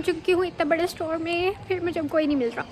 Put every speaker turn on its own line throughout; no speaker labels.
चुकी हूँ इतने बड़े स्टोर में, फिर मुझे कोई नहीं मिल रहा।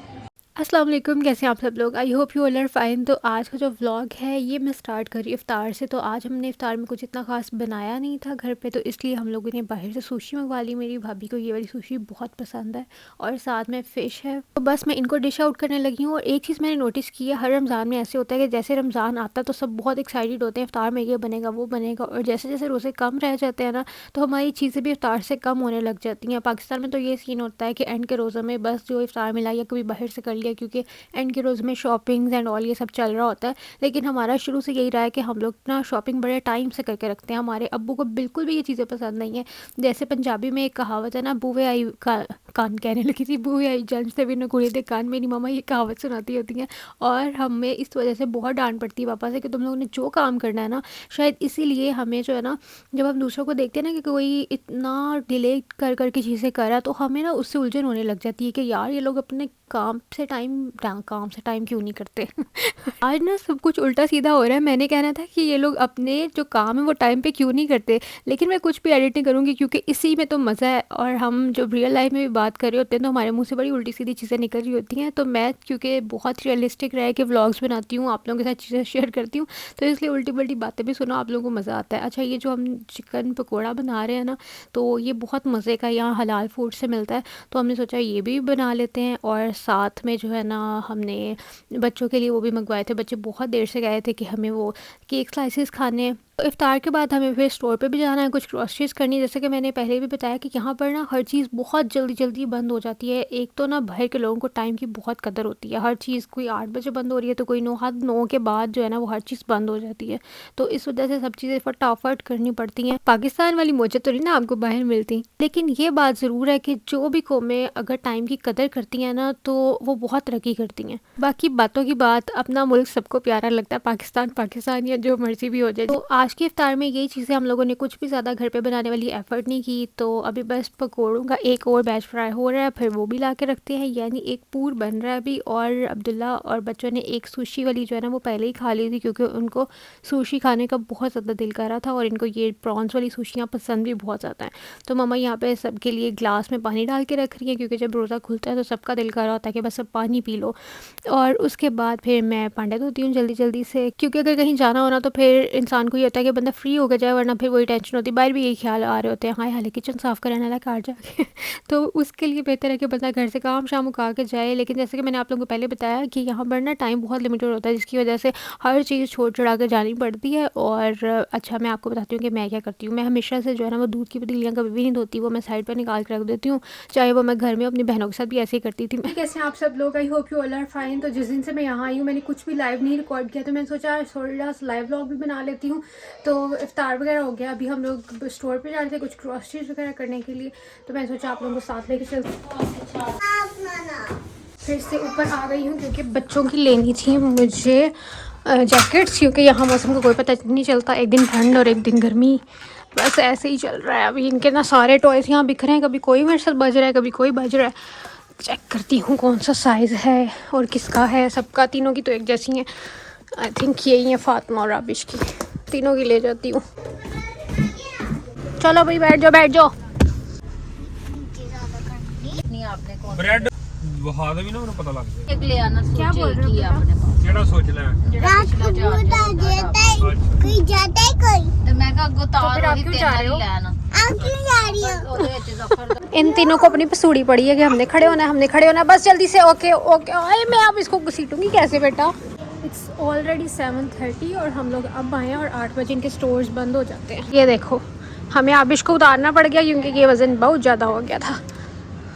अस्सलाम वालेकुम, कैसे हैं आप सब लोग। I hope you all are fine. तो आज का जो व्लॉग है ये मैं स्टार्ट करी इफ़्तार से। तो आज हमने इफ़्तार में कुछ इतना ख़ास बनाया नहीं था घर पे, तो इसलिए हम लोगों ने बाहर से सुशी मंगवा ली। मेरी भाभी को ये वाली सुशी बहुत पसंद है और साथ में फ़िश है। तो बस मैं इनको डिश आउट करने लगी हूँ। और एक चीज़ मैंने नोटिस की है, हर रमज़ान में ऐसे होता है कि जैसे रमज़ान आता है तो सब बहुत एक्साइटेड होते हैं इफ़्तार में ये बनेगा वो बनेगा, और जैसे जैसे रोज़े कम रह जाते हैं ना तो हमारी चीज़ें भी इफ़्तार से कम होने लग जाती हैं। पाकिस्तान में तो ये सीन होता है कि एंड के रोज़ों में बस जो इफ़्तार मिला या कभी बाहर से कर लिया, क्योंकि एंड के रोज़ में शॉपिंग्स एंड ऑल ये सब चल रहा होता है। लेकिन हमारा शुरू से यही रहा है कि हम लोग ना शॉपिंग बड़े टाइम से करके रखते हैं। हमारे अब्बू को बिल्कुल भी ये चीज़ें पसंद नहीं है। जैसे पंजाबी में एक कहावत है ना, बुवे आई कान कहने लगी थी, बुवे आई जंज से भी न कुड़ी दे कान। मेरी मम्मा ये कहावत सुनाती होती हैं और हमें इस वजह से बहुत डांट पड़ती है पापा से कि तुम लोगों ने जो काम करना है ना, शायद इसीलिए हमें जो है ना, जब हम दूसरों को देखते हैं ना कि कोई इतना डिले कर करके चीज़ें कर रहा है तो हमें ना उससे उलझन होने लग जाती है कि यार ये लोग अपने काम से टाइम क्यों नहीं करते। आज ना सब कुछ उल्टा सीधा हो रहा है। मैंने कहना था कि ये लोग अपने जो काम है वो टाइम पे क्यों नहीं करते, लेकिन मैं कुछ भी एडिट नहीं करूँगी क्योंकि इसी में तो मज़ा है। और हम जब रियल लाइफ में भी बात कर रहे होते हैं तो हमारे मुंह से बड़ी उल्टी सीधी चीज़ें निकल रही होती हैं। तो मैं क्योंकि बहुत रियलिस्टिक रह के व्लॉग्स बनाती हूँ, आप लोगों के साथ चीज़ें शेयर करती हूँ, तो इसलिए उल्टी पल्टी बातें भी सुनो, आप लोगों को मज़ा आता है। अच्छा, ये जो हम चिकन पकौड़ा बना रहे हैं ना, तो ये बहुत मज़े का यहाँ हलाल फूड से मिलता है, तो हमने सोचा ये भी बना लेते हैं। और साथ में जो है ना, हमने बच्चों के लिए वो भी मंगवाए थे। बच्चे बहुत देर से गए थे कि हमें वो केक स्लाइसेस खाने हैं। तो इफ्तार के बाद हमें फिर स्टोर पे भी जाना है, कुछ ग्रॉसरीज करनी है। जैसे कि मैंने पहले भी बताया कि यहाँ पर ना हर चीज़ बहुत जल्दी जल्दी बंद हो जाती है। एक तो ना बाहर के लोगों को टाइम की बहुत कदर होती है। हर चीज़ कोई 8 बजे बंद हो रही है तो कोई 9 के बाद जो है ना वो हर चीज़ बंद हो जाती है। तो इस वजह से सब चीज़ें फटाफट करनी पड़ती हैं। पाकिस्तान वाली मौजें तो नहीं ना आपको बाहर मिलती, लेकिन ये बात ज़रूर है कि जो भी कौमें अगर टाइम की कदर करती हैं ना तो वो बहुत तरक्की करती हैं। बाकी बातों की बात, अपना मुल्क सबको प्यारा लगता है, पाकिस्तान या जो मर्जी भी हो जाए। तो आज के इफ्तार में यही चीज़ें हम लोगों ने कुछ भी ज़्यादा घर पे बनाने वाली एफर्ट नहीं की। तो अभी बस पकौड़ों का एक और बैच फ्राई हो रहा है, फिर वो भी ला के रखते हैं, यानी एक पूर बन रहा है अभी। और अब्दुल्ला और बच्चों ने एक सुशी वाली जो है ना वो पहले ही खा ली थी, क्योंकि उनको सुशी खाने का बहुत ज़्यादा दिल कर रहा था और इनको ये प्रॉन्स वाली सुशियाँ पसंद भी बहुत ज़्यादा हैं। तो मम्मा यहाँ पे सबके लिए ग्लास में पानी डाल के रख रही है, क्योंकि जब रोज़ा खुलता है तो सबका दिल कर रहा होता है कि बस सब पानी पी लो। और उसके बाद फिर मैं भांडे धोती हूँ जल्दी जल्दी से, क्योंकि अगर कहीं जाना हो ना तो फिर इंसान को ये होता है कि बंदा फ्री होकर जाए, वरना फिर वही टेंशन होती है। बाहर भी यही ख्याल आ रहे होते हैं, हाय हाल किचन साफ़ कराने वाला कार जाके। तो उसके लिए बेहतर है कि बंदा घर से काम शाम उठा के जाए। लेकिन जैसे कि मैंने आप लोगों को पहले बताया कि यहाँ पर ना टाइम बहुत लिमिटेड होता है, जिसकी वजह से हर चीज़ छोड़ छुड़ा कर जानी पड़ती है। और अच्छा, मैं आपको बताती हूँ कि मैं क्या करती हूँ। मैं हमेशा से जो है ना वो दूध की पतीलियाँ कभी भी नहीं धोती, वो मैं साइड पर निकाल कर रख देती हूँ। चाहे वो मैं घर में अपनी बहनों के साथ भी ऐसे ही करती थी। कैसे आप सब लोग, I hope you all are fine. तो जिस दिन से मैं यहाँ आई हूँ मैंने कुछ भी लाइव नहीं रिकॉर्ड किया, तो मैंने सोचा थोड़ा सा लाइव व्लॉग भी बना लेती हूँ। तो इफ्तार वगैरह हो गया, अभी हम लोग स्टोर पे जा रहे थे कुछ ग्रॉसरीज वगैरह करने के लिए, तो मैंने सोचा आप लोगों को साथ लेके चलती हूँ। फिर से ऊपर आ गई हूँ क्योंकि बच्चों की लेनी थी मुझे जैकेट्स, क्योंकि यहाँ मौसम का कोई पता नहीं चलता, एक दिन ठंड और एक दिन गर्मी, बस ऐसे ही चल रहा है। अभी इनके ना सारे टॉयज़ यहाँ बिखरे हैं, कभी कोई मेरे साथ बज रहा है कभी कोई बज रहा है। चेक करती हूँ कौन सा साइज़ है और किसका है। सबका, तीनों की तो एक जैसी हैं। आई थिंक यही है फातिमा और राबिश की, तीनों की ले जाती हूँ। चलो भाई बैठ जाओ।
ब्रेड वहा दे भी ना पता लग जाए।
एक ले आना, क्या बोल रहे हो
अपने पास जेड़ा सोच ले
रात को बूढ़ा देता है कोई जाता है कोई,
तो मैं कहा गुतार
आप क्यों जा रहे हो? आप क्यों जा रही हो?
इन तीनों को अपनी पसूड़ी पड़ी है कि हमने खड़े होना है, बस जल्दी से। ओके ओके, अरे मैं अब इसको घसीटूंगी कैसे बेटा। इट्स ऑलरेडी 7:30 और हम लोग अब आए हैं और 8 बजे इनके स्टोर्स बंद हो जाते हैं। ये देखो, हमें अब इसको उतारना पड़ गया क्योंकि ये वज़न बहुत ज़्यादा हो गया था।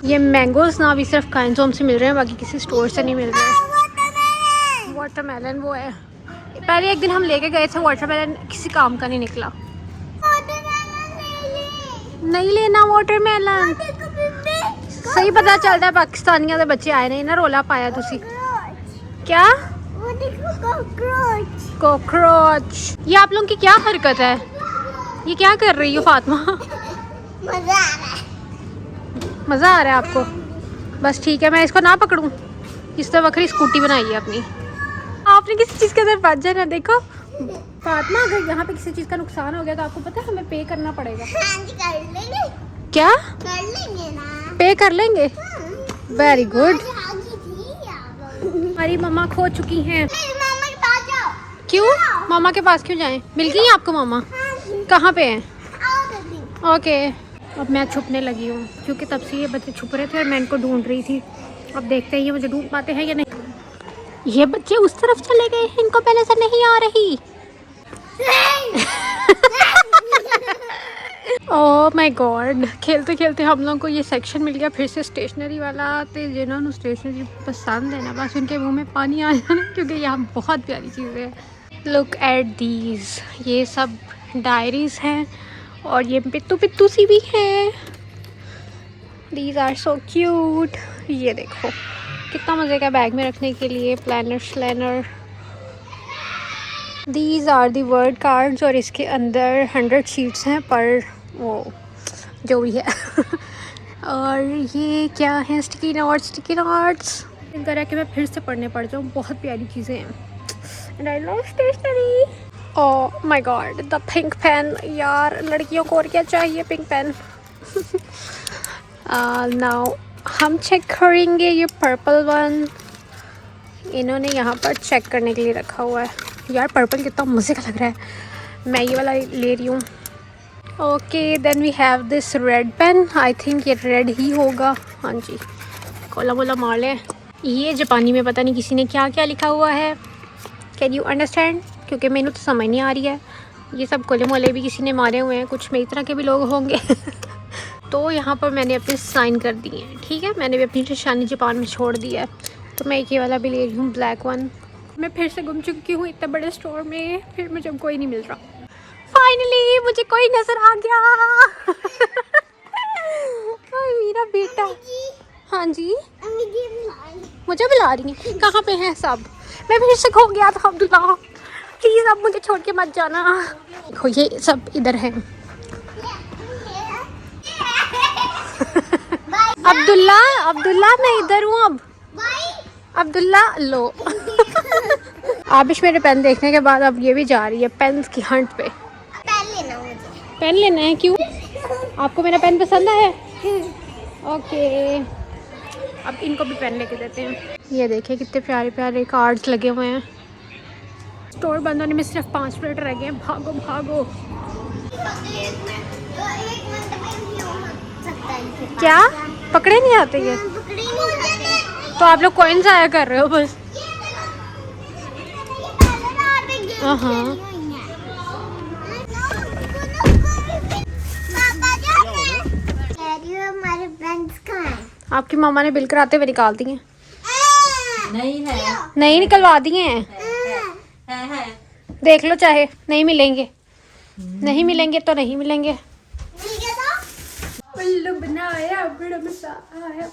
ये मैंगोज़ ना अभी सिर्फ काइंसोम से मिल रहे हैं, बाकी किसी स्टोर से नहीं मिल रहे हैं। वाटरमेलन वो है, पहले एक दिन हम लेके गए थे, वाटरमेलन किसी काम का नहीं निकला। नहीं लेना वाटरमेलन, सही पता चलता है पाकिस्तानियों के बच्चे आए नहीं ना, रोला पाया तुसी क्या? कॉकरोच। ये आप लोगों की क्या हरकत है, ये क्या कर रही हो फातिमा? मज़ा आ रहा है आपको? बस ठीक है, मैं इसको ना पकड़ूं। इस तरह वक्री स्कूटी बनाई है अपनी। आपने किसी चीज़ के अंदर बच जाना। देखो फातिमा, अगर यहाँ पे किसी चीज़ का नुकसान हो गया तो आपको पता है हमें पे करना पड़ेगा।
हाँ जी, कर लेंगे।
क्या
कर लेंगे ना?
पे कर लेंगे? Very good.
आगी थी आप लोग।
हमारी मम्मा खो चुकी हैं।
मेरी मम्मा के पास जाओ।
क्यों? मामा के पास क्यों जाएं? मिल गई आपको मामा? कहाँ पे हैं?
आओ दीदी।
ओके। अब मैं छुपने लगी हूँ क्योंकि तब से ये बच्चे छुप रहे थे और मैं इनको ढूंढ रही थी। अब देखते हैं ये मुझे ढूंढ पाते हैं या नहीं। ये बच्चे उस तरफ चले गए, इनको पहले से नहीं आ रही। ओह माय गॉड, खेलते खेलते हम लोगों को ये सेक्शन मिल गया फिर से स्टेशनरी वाला। तो जिन्होंने स्टेशनरी पसंद है ना, बस उनके मुंह में पानी आ जाना क्योंकि यहाँ बहुत प्यारी चीज़ें हैं। लुक एट दीज, ये सब डायरीज़ हैं और ये पिट्टू पिट्टू सी भी है। These are so cute. ये देखो कितना मज़े का बैग में रखने के लिए प्लानर श्लैनर। These are the word cards और इसके अंदर 100 शीट्स हैं पर वो जो भी है। और ये क्या है? Sticky notes, sticky notes. दिन कर रहा है कि मैं फिर से पढ़ने पड़ जाऊँ, बहुत प्यारी चीज़ें हैं। And I love stationery. Oh my god, the pink pen. यार लड़कियों को और क्या चाहिए, पिंक पेन। नाउ हम चेक करेंगे ये पर्पल वन। इन्होंने यहाँ पर चेक करने के लिए रखा हुआ है। यार पर्पल कितना मज़े का लग रहा है, मैं ये वाला ले रही हूँ। Okay then we have this red pen. I think ये रेड ही होगा। हाँ जी, कोला मोला मार लें। ये जापानी में पता नहीं किसी ने क्या क्या लिखा हुआ है। Can you understand? क्योंकि मैंने तो समझ नहीं आ रही है। ये सब कोले मोले भी किसी ने मारे हुए हैं, कुछ मेरी तरह के भी लोग होंगे। तो यहाँ पर मैंने अपने साइन कर दिए हैं। ठीक है, मैंने भी अपनी निशानी जापान में छोड़ दिया है। तो मैं एक ये वाला भी ले रही हूँ, ब्लैक वन। मैं फिर से गुम चुकी हूँ इतने बड़े स्टोर में, फिर मुझे कोई नहीं मिल रहा। फाइनली मुझे कोई नजर आ गया। मेरा बेटा। हाँ जी,
अम्मी जी बुलाई।
मुझे बुला रही हैं? कहाँ पे हैं सब? मैं फिर से खो गया था अब्दुल्ला, प्लीज़ अब मुझे छोड़ के मत जाना। देखो ये सब इधर है। अब्दुल्ला, अब्दुल्ला मैं इधर हूँ अब। अब्दुल्ला लो। आबिश मेरे पेन देखने के बाद अब ये भी जा रही है पेन्स की हंट पे।
पेन लेना मुझे।
पेन लेना है? क्यों? आपको मेरा पेन पसंद आया? ओके, अब इनको भी पेन लेके देते हैं। ये देखिए कितने प्यारे प्यारे कार्ड्स लगे हुए हैं। स्टोर बंद होने में सिर्फ 5 मिनट रह गए हैं, भागो भागो। क्या पकड़े नहीं आते ये? तो आप लोग कॉइन्स आया कर रहे हो बस। हाँ,
हमारे फ्रेंड्स कहाँ हैं?
आपकी मामा ने बिल कराते हुए निकाल दिए।
नहीं है,
नहीं निकलवा दिए हैं।
है।
देख लो, चाहे नहीं मिलेंगे, नहीं मिलेंगे तो नहीं मिलेंगे।
ठीक है तो
उल्लू बनाया बड़ा मजा आया।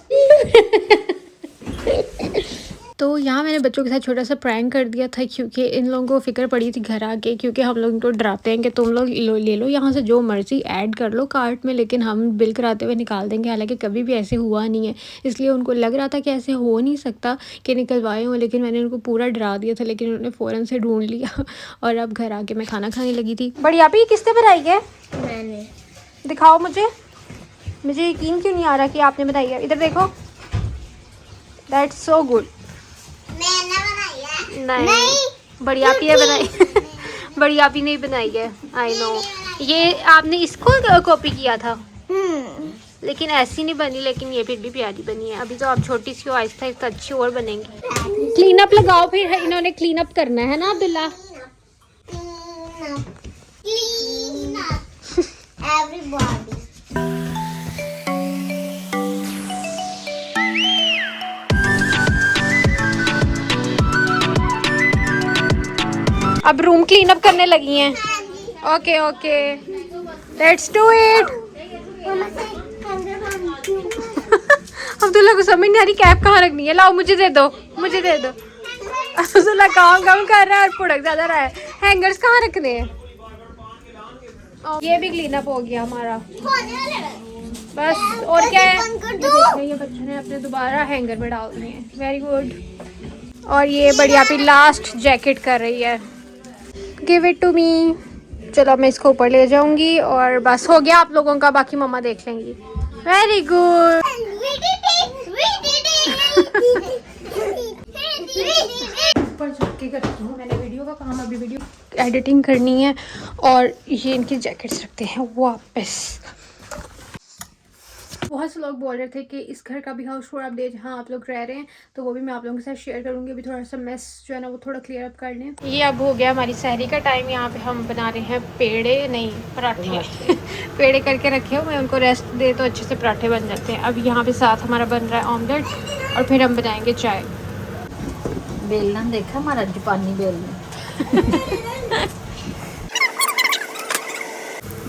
तो यहाँ मैंने बच्चों के साथ छोटा सा प्रैंक कर दिया था क्योंकि इन लोगों को फिक्र पड़ी थी घर आके, क्योंकि हम लोग इनको डराते हैं कि तुम लोग ले लो यहाँ से जो मर्ज़ी ऐड कर लो कार्ट में, लेकिन हम बिल कराते हुए निकाल देंगे। हालांकि कभी भी ऐसे हुआ नहीं है, इसलिए उनको लग रहा था कि ऐसे हो नहीं सकता कि निकलवाए हों, लेकिन मैंने उनको पूरा डरा दिया था। लेकिन उन्होंने फ़ौरन से ढूंढ लिया और अब घर आके मैं खाना खाने लगी थी। बढ़िया भी किसने बनाई है?
मैंने।
दिखाओ मुझे यकीन क्यों नहीं आ रहा कि आपने बनाई है। इधर देखो, दैट्स सो गुड।
मैंने बनाई है।
नहीं, बड़ी आप ही ने बनाई। बड़ी आप ही नहीं बनाई है। आई नो, ये आपने इसको कॉपी किया था, लेकिन ऐसी नहीं बनी, लेकिन ये फिर भी प्यारी बनी है। अभी तो आप छोटी सी हो, आहिस्ता आहिस्ता अच्छी और बनेंगी। क्लीन अप लगाओ, फिर इन्होंने क्लीन अप करना है ना अब्दुल्ला।
Clean up everybody.
अब रूम क्लीन अप करने लगी हैं। Okay okay, let's do it. Abdullah को समझ नहीं आ रही कैप कहाँ रखनी है। लाओ मुझे दे दो, मुझे दे दो। अब्दुल्ला काम कर रहा है और पुड़क ज्यादा रहा है। हैंगर्स कहाँ रखने हैं? ये भी क्लीन अप हो गया हमारा बस। और क्या है, ये बच्चों ने अपने दोबारा हैंगर में डाल दिए हैं। Very good. और ये बढ़िया भी लास्ट जैकेट कर रही है। Give it to me. चलो मैं इसको ऊपर ले जाऊंगी और बस हो गया आप लोगों का, बाकी मम्मा देख लेंगी। Very good. ऊपर झुक के करती हूँ मैंने वीडियो का काम। अभी वीडियो एडिटिंग करनी है और ये इनकी जैकेट्स रखते हैं वापस। बहुत से लोग बोल रहे थे कि इस घर का भी हाउस टूर अपडेट जहाँ आप लोग रह रहे हैं तो वो भी मैं आप लोगों के साथ शेयर करूँगी। अभी थोड़ा सा मेस जो है ना वो थोड़ा क्लियर अप कर लें। ये अब हो गया हमारी सहरी का टाइम। यहाँ पे हम बना रहे हैं पेड़े नहीं पराठे पेड़े करके रखे हुए, उनको रेस्ट दे तो अच्छे से पराठे बन जाते हैं। अब यहाँ पे साथ हमारा बन रहा है ऑमलेट और फिर हम बनाएंगे चाय।
बेलना देखा हमारा जापानी बेलना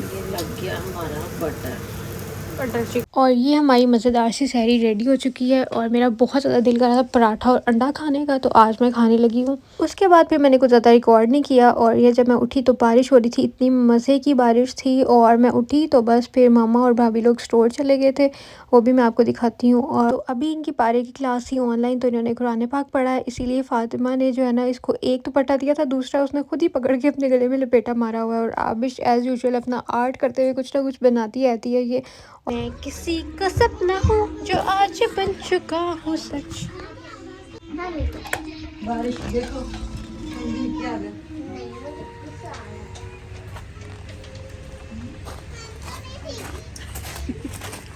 ये लग गया हमारा बटर
चिकन। और ये हमारी मज़ेदार सी सहरी रेडी हो चुकी है और मेरा बहुत ज़्यादा दिल कर रहा था पराठा और अंडा खाने का, तो आज मैं खाने लगी हूँ। उसके बाद फिर मैंने कुछ ज़्यादा रिकॉर्ड नहीं किया और ये जब मैं उठी तो बारिश हो रही थी, इतनी मज़े की बारिश थी। और मैं उठी तो बस फिर मामा और भाभी लोग स्टोर चले गए थे, वो भी मैं आपको दिखाती हूँ। और तो अभी इनकी पारे की क्लास थी ऑनलाइन, तो इन्होंने कुरान पाक पढ़ा है, इसीलिए फ़ातिमा ने जो है ना इसको एक तो पटा दिया था, दूसरा उसने खुद ही पकड़ के अपने गले में लपेटा मारा हुआ है। और आबिश एज़ यूजुअल अपना आर्ट करते हुए कुछ ना कुछ बनाती रहती है ये। मैं किसी का सपना हूँ जो आज बन चुका हूँ सच।
बारिश देखो क्या है।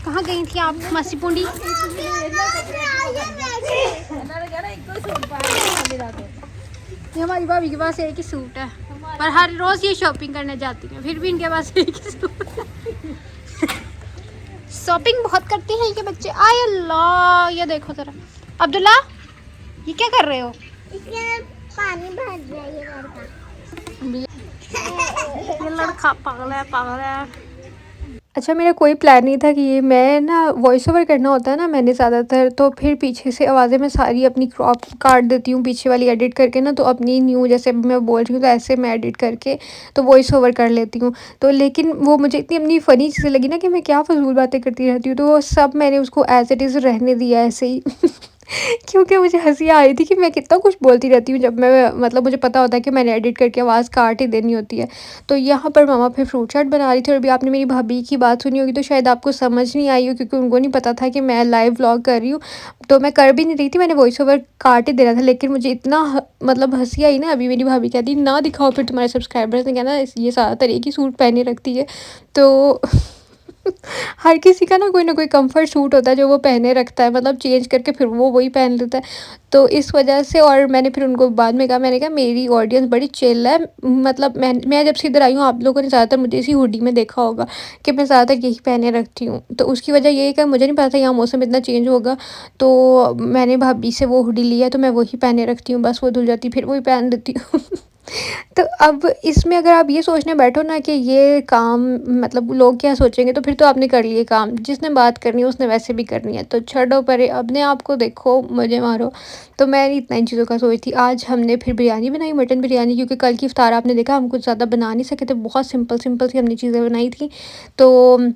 कहाँ गई थी आप मासी पूंडी? ये हमारी भाभी के पास एक ही सूट है, पर हर रोज़ ये शॉपिंग करने जाती हैं, फिर भी इनके पास एक ही सूट है। शॉपिंग बहुत करते हैं ये बच्चे। आय अल्लाह, ये देखो जरा। अब्दुल्ला ये क्या कर रहे हो?
इसमें पानी भर रहा है ये लड़का।
ये लड़का पागल है। अच्छा, मेरा कोई प्लान नहीं था कि ये मैं ना वॉइस ओवर करना होता है ना मैंने ज़्यादातर, तो फिर पीछे से आवाज़ें मैं सारी अपनी क्रॉप काट देती हूँ पीछे वाली एडिट करके ना, तो अपनी न्यू जैसे मैं बोल रही हूँ तो ऐसे मैं एडिट करके तो वॉइस ओवर कर लेती हूँ। तो लेकिन वो मुझे इतनी अपनी फ़नी चीज़ें लगी ना कि मैं क्या फजूल बातें करती रहती हूँ, तो वो सब मैंने उसको एज़ इट इज़ रहने दिया ऐसे ही क्योंकि मुझे हंसी आ रही थी कि मैं कितना कुछ बोलती रहती हूँ जब मैं मतलब मुझे पता होता है कि मैंने एडिट करके आवाज़ काट ही देनी होती है। तो यहाँ पर मामा फिर फ्रूट चाट बना रही थी और अभी आपने मेरी भाभी की बात सुनी होगी तो शायद आपको समझ नहीं आई हो, क्योंकि उनको नहीं पता था कि मैं लाइव व्लॉग कर रही हूँ। तो मैं कर भी नहीं रही थी, मैंने वॉइस ओवर काट ही देना था, लेकिन मुझे इतना मतलब हंसी आई ना। अभी मेरी भाभी कहती ना दिखाओ फिर तुम्हारे सब्सक्राइबर्स ने कहना ये ज़्यादातर एक ही सूट पहने रखती है। तो हर किसी का ना कोई कंफर्ट सूट होता है जो वो पहने रखता है, मतलब चेंज करके फिर वो वही पहन लेता है। तो इस वजह से और मैंने फिर उनको बाद में कहा, मैंने कहा मेरी ऑडियंस बड़ी चिल है, मतलब मैं जब से इधर आई हूँ आप लोगों ने ज़्यादातर मुझे इसी हुडी में देखा होगा कि मैं ज़्यादातर यही पहने रखती हूँ। तो उसकी वजह ये है कि मुझे नहीं पता था यहाँ मौसम इतना चेंज होगा, तो मैंने भाभी से वो हुडी लिया तो मैं वही पहने रखती हूँ, बस वो धुल जाती फिर वही पहन देती हूँ। तो अब इसमें अगर आप ये सोचने बैठो ना कि ये काम मतलब लोग क्या सोचेंगे, तो फिर तो आपने कर लिए काम। जिसने बात करनी है उसने वैसे भी करनी है, तो छोड़ो परे, अपने आप को देखो, मुझे मारो। तो मैं इतना इन चीज़ों का सोच थी। आज हमने फिर बिरयानी बनाई, मटन बिरयानी, क्योंकि कल की इफ्तार आपने देखा हम कुछ ज़्यादा बना नहीं सके थे, बहुत सिंपल सी हमने चीज़ें बनाई थी। तो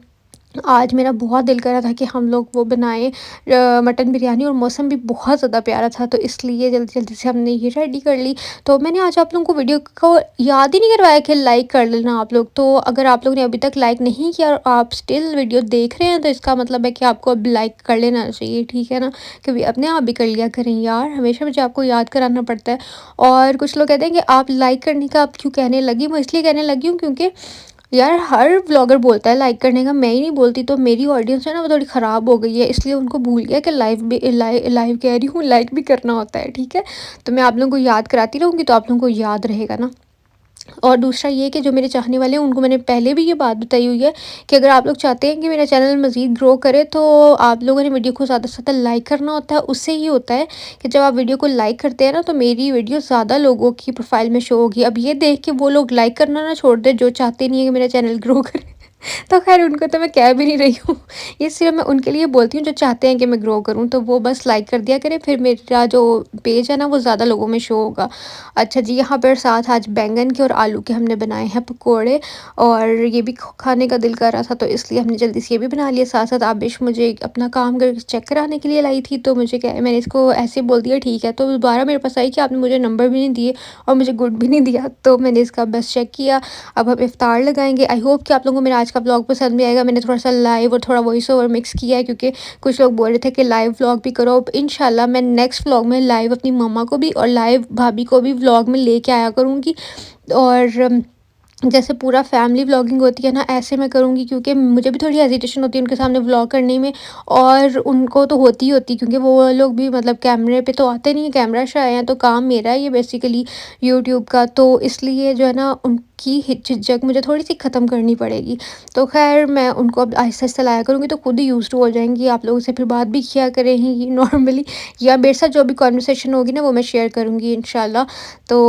आज मेरा बहुत दिल कर रहा था कि हम लोग वो बनाएं मटन बिरयानी, और मौसम भी बहुत ज़्यादा प्यारा था, तो इसलिए जल्दी जल्दी से हमने ये रेडी कर ली। तो मैंने आज आप लोगों को वीडियो को याद ही नहीं करवाया कि लाइक कर लेना आप लोग। तो अगर आप लोग ने अभी तक लाइक नहीं किया और आप स्टिल वीडियो देख रहे हैं तो इसका मतलब है कि आपको अब लाइक कर लेना चाहिए, ठीक है ना, क्योंकि अपने आप भी कर लिया करें यार, हमेशा मुझे आपको याद कराना पड़ता है। और कुछ लोग कहते हैं कि आप लाइक करने का आप क्यों कहने लगी, मैं इसलिए कहने लगी हूँ क्योंकि यार हर व्लॉगर बोलता है लाइक करने का, मैं ही नहीं बोलती। तो मेरी ऑडियंस है ना वो थोड़ी ख़राब हो गई है, इसलिए उनको भूल गया कि लाइव कह रही हूँ, लाइक भी करना होता है, ठीक है। तो मैं आप लोगों को याद कराती रहूँगी तो आप लोगों को याद रहेगा ना। और दूसरा ये कि जो मेरे चाहने वाले हैं उनको मैंने पहले भी ये बात बताई हुई है कि अगर आप लोग चाहते हैं कि मेरा चैनल मज़ीद ग्रो करे तो आप लोगों ने वीडियो को ज़्यादा से ज़्यादा लाइक करना होता है। उससे ये होता है कि जब आप वीडियो को लाइक करते हैं ना तो मेरी वीडियो ज़्यादा लोगों की प्रोफाइल में शो होगी। अब ये देख के वो लोग लाइक करना ना छोड़ दे जो चाहते नहीं है कि मेरा चैनल ग्रो करे। तो खैर उनको तो मैं कह भी नहीं रही हूँ, ये सिर्फ मैं उनके लिए बोलती हूँ जो चाहते हैं कि मैं ग्रो करूँ, तो वो बस लाइक कर दिया करें, फिर मेरा जो पेज है ना वो ज़्यादा लोगों में शो होगा। अच्छा जी, यहाँ पर साथ आज बैंगन के और आलू के हमने बनाए हैं पकोड़े, और ये भी खाने का दिल कर रहा था तो इसलिए हमने जल्दी से ये भी बना लिया। साथ साथ आबिश मुझे अपना काम कर चेक कराने के लिए लाई थी, तो मुझे क्या, मैंने इसको ऐसे बोल दिया ठीक है, तो दोबारा मेरे पास आई कि आपने मुझे नंबर भी नहीं दिए और मुझे गुड भी नहीं दिया, तो मैंने इसका बस चेक किया। अब हम इफ्तार लगाएंगे। आई होप कि आप लोगों को मेरा आज का व्लॉग पसंद भी आएगा। मैंने थोड़ा सा लाइव और थोड़ा वॉइस ओवर मिक्स किया है क्योंकि कुछ लोग बोल रहे थे कि लाइव व्लॉग भी करो। अब इंशाल्लाह मैं नेक्स्ट व्लॉग में लाइव अपनी मम्मा को भी और लाइव भाभी को भी व्लॉग में लेके आया करूँगी। और जैसे पूरा फैमिली व्लॉगिंग होती है ना, ऐसे मैं करूँगी क्योंकि मुझे भी थोड़ी हेजिटेशन होती है उनके सामने व्लॉग करने में, और उनको तो होती ही होती, क्योंकि वो लोग भी मतलब कैमरे पे तो आते नहीं हैं, कैमरा शाय हैं, तो काम मेरा है ये बेसिकली यूट्यूब का, तो इसलिए जो है ना उनकी झिझक मुझे थोड़ी सी ख़त्म करनी पड़ेगी। तो खैर मैं उनको अब आहिस्ता आहिस्ता लाया करूँगी, तो खुद ही यूज़ टू हो जाएंगी। आप लोगों से फिर बात भी किया करेंगी नॉर्मली, या मेरे साथ जो भी कॉन्वर्सेशन होगी ना वो मैं शेयर करूँगी इंशाल्लाह। तो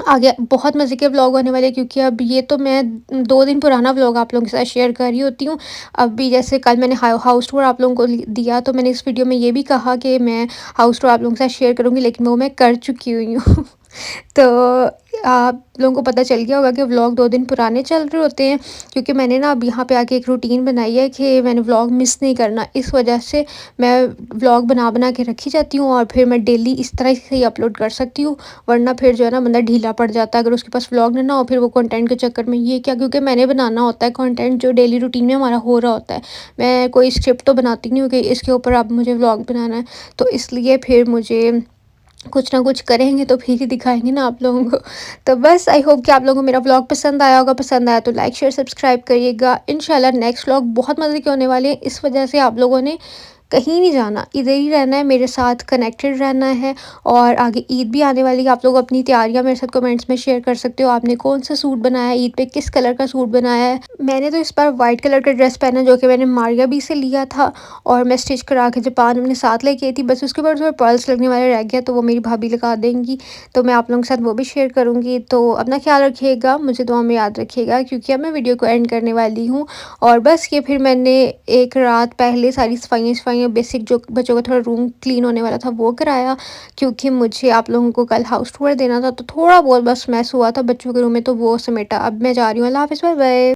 आगे बहुत मज़े के व्लॉग होने वाले हैं, क्योंकि अब ये तो मैं 2 दिन पुराना व्लॉग आप लोगों के साथ शेयर कर रही होती हूँ। अभी जैसे कल मैंने हाउस टूर आप लोगों को दिया, तो मैंने इस वीडियो में ये भी कहा कि मैं हाउस टूर आप लोगों के साथ शेयर करूँगी, लेकिन वो मैं कर चुकी हुई हूँ। तो आप लोगों को पता चल गया होगा कि व्लॉग 2 दिन पुराने चल रहे होते हैं, क्योंकि मैंने ना अब यहाँ पे आके एक रूटीन बनाई है कि मैंने व्लॉग मिस नहीं करना। इस वजह से मैं व्लॉग बना के रखी जाती हूँ, और फिर मैं डेली इस तरह से ही अपलोड कर सकती हूँ। वरना फिर जो है ना बंदा ढीला पड़ जाता है अगर उसके पास व्लॉग ना हो, फिर वो कंटेंट के चक्कर में ये क्या, क्योंकि मैंने बनाना होता है कंटेंट जो डेली रूटीन में हमारा हो रहा होता है। मैं कोई स्क्रिप्ट तो बनाती नहीं हूँ कि इसके ऊपर अब मुझे व्लॉग बनाना है, तो इसलिए फिर मुझे कुछ ना कुछ करेंगे तो फिर ही दिखाएंगे ना आप लोगों को। तो बस आई होप कि आप लोगों को मेरा व्लॉग पसंद आया होगा। पसंद आया तो लाइक शेयर सब्सक्राइब करिएगा। इंशाल्लाह नेक्स्ट व्लॉग बहुत मज़े के होने वाले हैं। इस वजह से आप लोगों ने कहीं नहीं जाना, इधर ही रहना है, मेरे साथ कनेक्टेड रहना है। और आगे ईद भी आने वाली है, आप लोग अपनी तैयारियां मेरे साथ कमेंट्स में शेयर कर सकते हो। आपने कौन सा सूट बनाया है ईद पे, किस कलर का सूट बनाया है। मैंने तो इस बार वाइट कलर का ड्रेस पहना, जो कि मैंने मारिया बी से लिया था, और मैं स्टिच करा के जापान अपने साथ लेके आई थी। बस उसके बाद थोड़ा पर्ल्स लगने वाले रह गया, तो वो मेरी भाभी लगा देंगी, तो मैं आप लोगों के साथ वो भी शेयर करूँगी। तो अपना ख्याल रखिएगा, मुझे दुआ में याद रखिएगा, क्योंकि अब मैं वीडियो को एंड करने वाली हूँ। और बस ये फिर मैंने एक रात पहले सारी सफाइयाँ बेसिक जो बच्चों का थोड़ा रूम क्लीन होने वाला था वो कराया, क्योंकि मुझे आप लोगों को कल हाउस टूर देना था, तो थोड़ा बहुत बस मैस हुआ था बच्चों के रूम में, तो वो समेटा। अब मैं जा रही हूँ, अल्लाह हाफ़िज़, बाय बाय।